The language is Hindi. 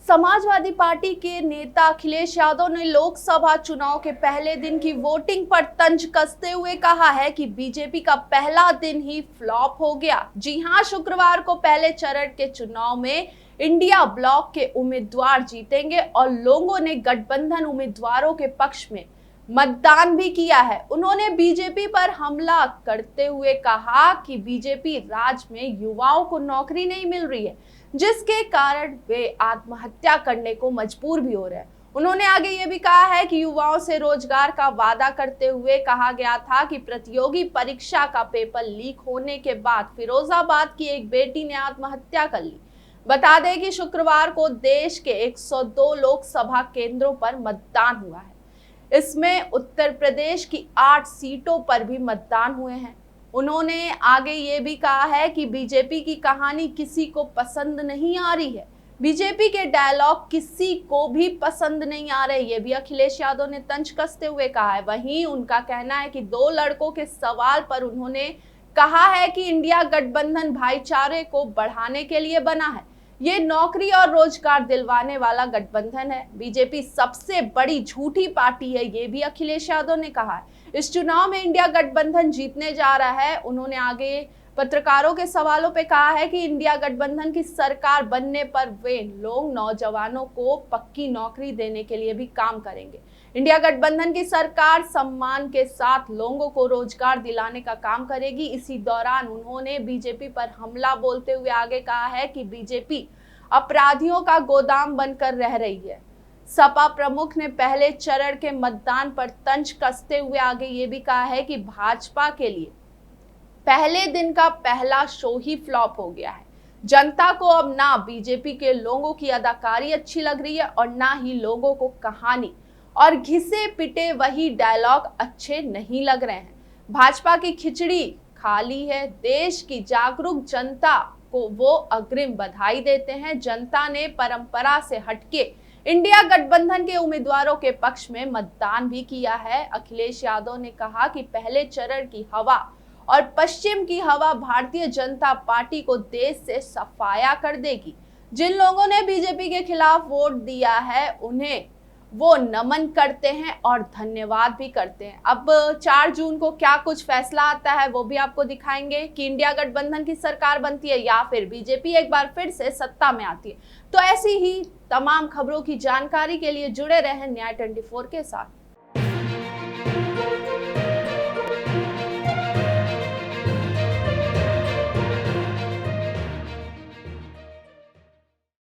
समाजवादी पार्टी के नेता अखिलेश यादव ने लोकसभा चुनाव के पहले दिन की वोटिंग पर तंज कसते हुए कहा है कि बीजेपी का पहला दिन ही फ्लॉप हो गया। जी हां, शुक्रवार को पहले चरण के चुनाव में इंडिया ब्लॉक के उम्मीदवार जीतेंगे और लोगों ने गठबंधन उम्मीदवारों के पक्ष में मतदान भी किया है। उन्होंने बीजेपी पर हमला करते हुए कहा कि बीजेपी राज्य में युवाओं को नौकरी नहीं मिल रही है, जिसके कारण वे आत्महत्या करने को मजबूर भी हो रहे हैं। उन्होंने आगे ये भी कहा है कि युवाओं से रोजगार का वादा करते हुए कहा गया था कि प्रतियोगी परीक्षा का पेपर लीक होने के बाद फिरोजाबाद की एक बेटी ने आत्महत्या कर ली। बता दें कि शुक्रवार को देश के 102 लोकसभा केंद्रों पर मतदान हुआ है। इसमें उत्तर प्रदेश की 8 सीटों पर भी मतदान हुए हैं। उन्होंने आगे ये भी कहा है कि बीजेपी की कहानी किसी को पसंद नहीं आ रही है, बीजेपी के डायलॉग किसी को भी पसंद नहीं आ रहे, ये भी अखिलेश यादव ने तंज कसते हुए कहा है। वहीं उनका कहना है कि 2 लड़कों के सवाल पर उन्होंने कहा है कि इंडिया गठबंधन भाईचारे को बढ़ाने के लिए बना है, ये नौकरी और रोजगार दिलवाने वाला गठबंधन है। बीजेपी सबसे बड़ी झूठी पार्टी है, ये भी अखिलेश यादव ने कहा है। इस चुनाव में इंडिया गठबंधन जीतने जा रहा है। उन्होंने आगे पत्रकारों के सवालों पे कहा है कि इंडिया गठबंधन की सरकार बनने पर वे लोग नौजवानों को पक्की नौकरी देने के लिए भी काम करेंगे। इंडिया गठबंधन की सरकार सम्मान के साथ लोगों को रोजगार दिलाने का काम करेगी। इसी दौरान उन्होंने बीजेपी पर हमला बोलते हुए आगे कहा है कि बीजेपी अपराधियों का गोदाम बनकर रह रही है। सपा प्रमुख ने पहले चरण के मतदान पर तंज कसते हुए आगे ये भी कहा है कि भाजपा के लिए पहले दिन का पहला शो ही फ्लॉप हो गया है। जनता को अब ना बीजेपी के लोगों की अदाकारी अच्छी लग रही है और ना ही लोगों को कहानी और घिसे पिटे वही डायलॉग अच्छे नहीं लग रहे हैं। भाजपा की खिचड़ी खाली है। देश की जागरूक जनता को वो अग्रिम बधाई देते हैं। जनता ने परंपरा से हटके इंडिया गठबंधन के उम्मीदवारों के पक्ष में मतदान भी किया है। अखिलेश यादव ने कहा कि पहले चरण की हवा और पश्चिम की हवा भारतीय जनता पार्टी को देश से सफाया कर देगी। जिन लोगों ने बीजेपी के खिलाफ वोट दिया है उन्हें वो नमन करते हैं और धन्यवाद भी करते हैं। अब 4 जून को क्या कुछ फैसला आता है वो भी आपको दिखाएंगे कि इंडिया गठबंधन की सरकार बनती है या फिर बीजेपी एक बार फिर से सत्ता में आती है। तो ऐसी ही तमाम खबरों की जानकारी के लिए जुड़े रहें न्याय 24 के साथ।